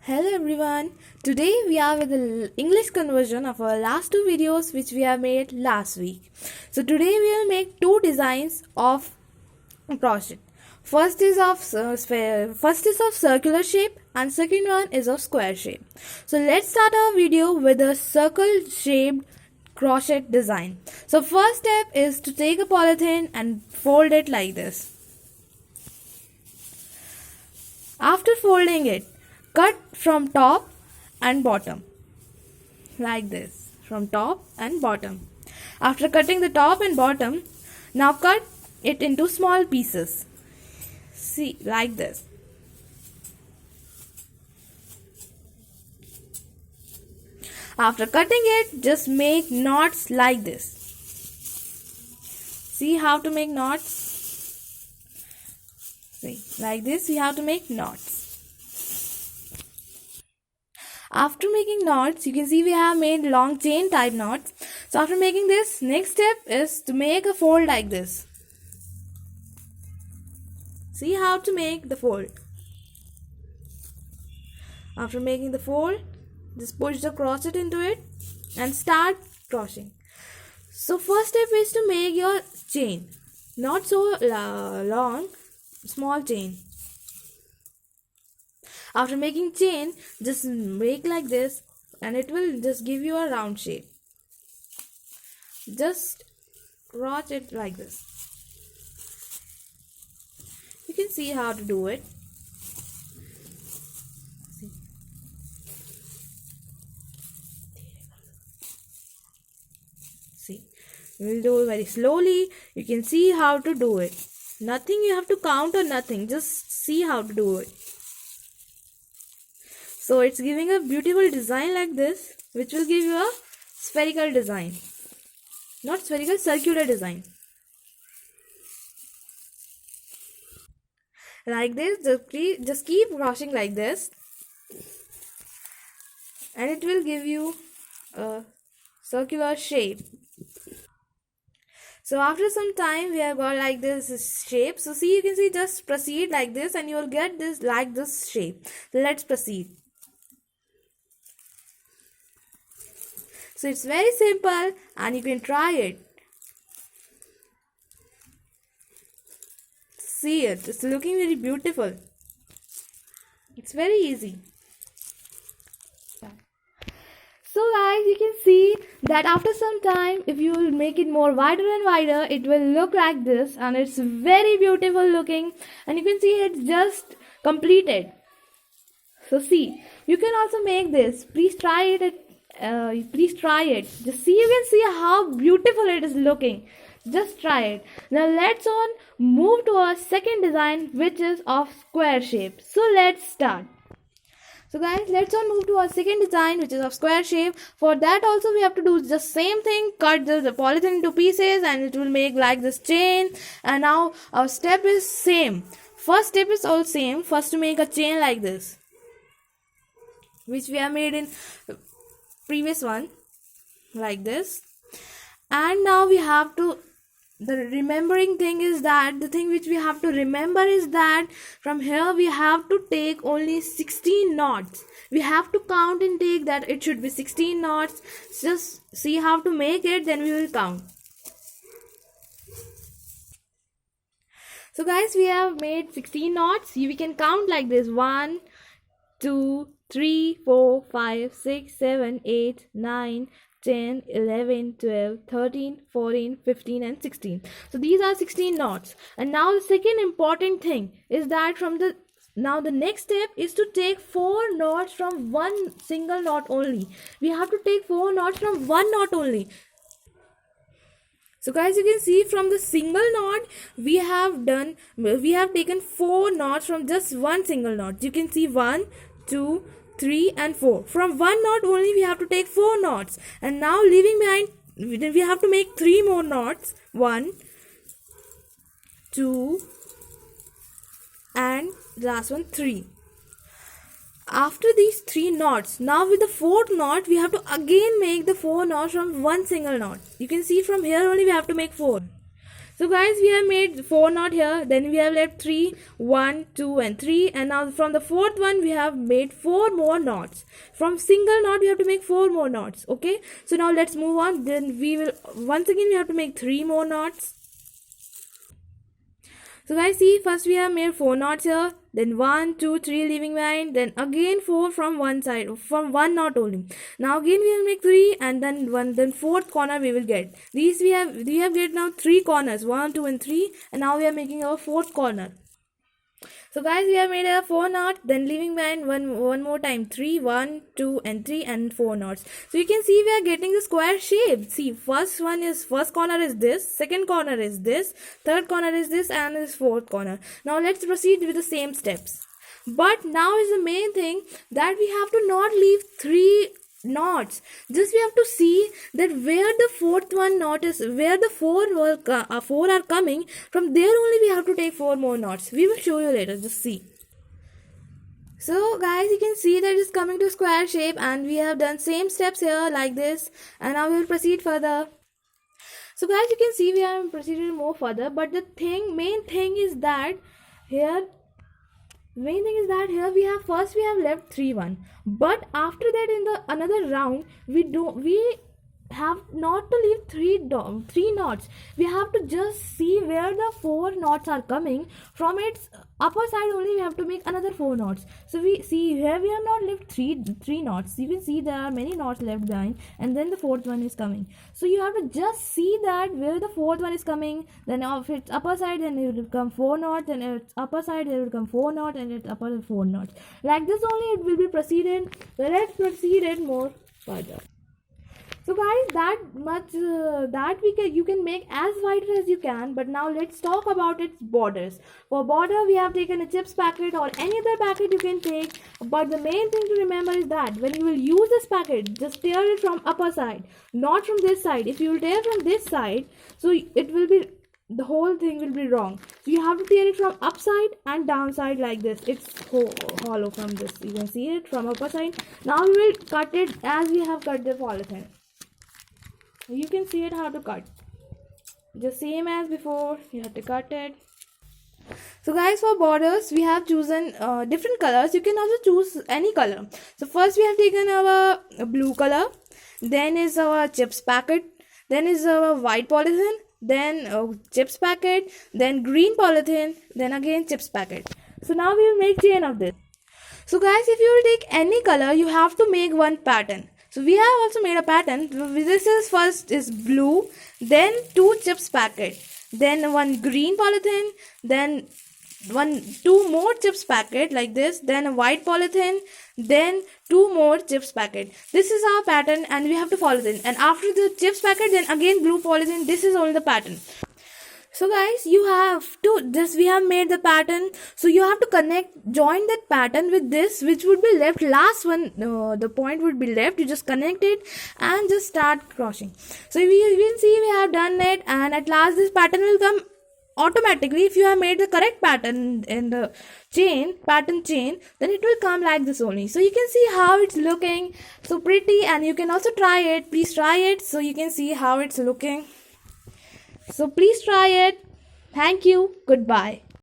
Hello everyone. Today we are with the English conversion of our last two videos which we have made last week. So today we will make two designs of crochet. First is of circular shape and second one is of square shape. So let's start our video with a circle shaped crochet design. So first step is to take a polythene and fold it like this. After folding it, cut from top and bottom like this, from top and bottom. After cutting the top and bottom, now cut it into small pieces. See, like this. After cutting it, just make knots like this. See how to make knots? See, like this we have to make knots. After making knots, you can see we have made long chain type knots. So after making this, next step is to make a fold like this. See how to make the fold. After making the fold, just push the crochet into it and start crocheting. So first step is to make your chain. Not so long, small chain. After making chain, just make like this and it will just give you a round shape. Just crochet it like this. You can see how to do it. See, we'll do it very slowly. You can see how to do it. Nothing you have to count or nothing. Just see how to do it. So it's giving a beautiful design like this, which will give you a spherical design. Not spherical, circular design. Like this, just keep crocheting like this. And it will give you a circular shape. So after some time, we have got like this shape. So see, you can see, just proceed like this and you will get this like this shape. Let's proceed. So it's very simple and you can try it. See it, it's looking very beautiful. It's very easy. So guys, you can see that after some time, if you will make it more wider and wider, it will look like this and it's very beautiful looking. And you can see it's just completed. So see, you can also make this. Please try it. Just see, you can see how beautiful it is looking. Just try it. Now let's move to our second design, which is of square shape. So let's start. So guys, let's move to our second design, which is of square shape. For that also we have to do the same thing. Cut the polythene into pieces and it will make like this chain. And now our step is same. First step is all same. First to make a chain like this, which we have made in previous one, like this. And now we have to, the remembering thing is that, the thing which we have to remember is that from here we have to take only 16 knots. We have to count and take that it should be 16 knots. Just see how to make it, then we will count. So guys, we have made 16 knots. We can count like this: 1, 2, 3, 4, 5, 6, 7, 8, 9, 10, 11, 12, 13, 14, 15 and 16. So these are 16 knots. And now the second important thing is that now the next step is to take 4 knots from one single knot only. We have to take 4 knots from one knot only. So guys, you can see from the single knot we have taken 4 knots from just one single knot. You can see 1, 2, 3 and 4. From one knot only we have to take 4 knots. And now leaving behind, we have to make 3 more knots. 1, 2 and last one 3. After these 3 knots, now with the 4th knot we have to again make the 4 knots from one single knot. You can see from here only we have to make 4. So guys, we have made 4 knot here, then we have left 3, 1, 2 and 3, and now from the fourth one we have made 4 more knots. From single knot we have to make 4 more knots. Okay, so now let's move on. Then we will once again we have to make 3 more knots. So guys, see, first we have made 4 knots here, then 1, 2, 3 leaving behind, then again 4 from one side, from 1 knot only. Now again we will make 3 and then 1, then 4th corner we will get. These we have get now 3 corners, 1, 2 and 3, and now we are making our 4th corner. So guys, we have made a 4 knot, then leaving behind one more time 3, 1, 2 and 3 and 4 knots. So you can see we are getting the square shape. See, first corner is this, second corner is this, third corner is this, and this fourth corner. Now let's proceed with the same steps. But now is the main thing that we have to not leave 3 knots. Just we have to see that where the fourth one knot is, where the 4 are coming from, there only we have to take 4 more knots. We will show you later, just see. So guys, you can see that it's coming to square shape, and we have done same steps here like this, and now we will proceed further. So guys, you can see we have proceeded more further, but the main thing is that here we have left 3, 1, but after that in the another round we have not to leave 3 knots. We have to just see where the 4 knots are coming from. Its upper side only we have to make another 4 knots. So we see here we have not left 3 knots. You can see there are many knots left behind, and then the 4th one is coming. So you have to just see that where the 4th one is coming, then if it's upper side then it will come 4 knots, then its upper side it will come 4 knots, and its upper 4 knots. Like this only it will be proceeded. Well, let's proceed it more further. So guys, you can make as wider as you can, but now let's talk about its borders. For border we have taken a chips packet or any other packet you can take, but the main thing to remember is that when you will use this packet, just tear it from upper side, not from this side. If you will tear from this side, so it will be, the whole thing will be wrong. So you have to tear it from upside and downside like this. It's hollow from this. You can see it from upper side. Now we will cut it as we have cut the polythene. You can see it how to cut, just same as before. You have to cut it. So guys, for borders we have chosen different colors. You can also choose any color. So first we have taken our blue color, then is our chips packet, then is our white polythene, then chips packet, then green polythene, then again chips packet. So now we will make chain of this. So guys, if you will take any color, you have to make one pattern. So we have also made a pattern. This is first is blue, then 2 chips packet, then 1 green polythene, then 2 more chips packet like this, then a white polythene, then 2 more chips packet. This is our pattern and we have to follow this. And after the chips packet, then again blue polythene. This is only the pattern. So guys, you have to, we have made the pattern, so you have to join that pattern with this, which would be left last one. The point would be left. You just connect it and just start crossing. So you can see we have done it, and at last this pattern will come automatically. If you have made the correct pattern in the pattern chain, then it will come like this only. So you can see how it's looking so pretty, and you can also try it. Please try it so you can see how it's looking. So please try it. Thank you. Goodbye.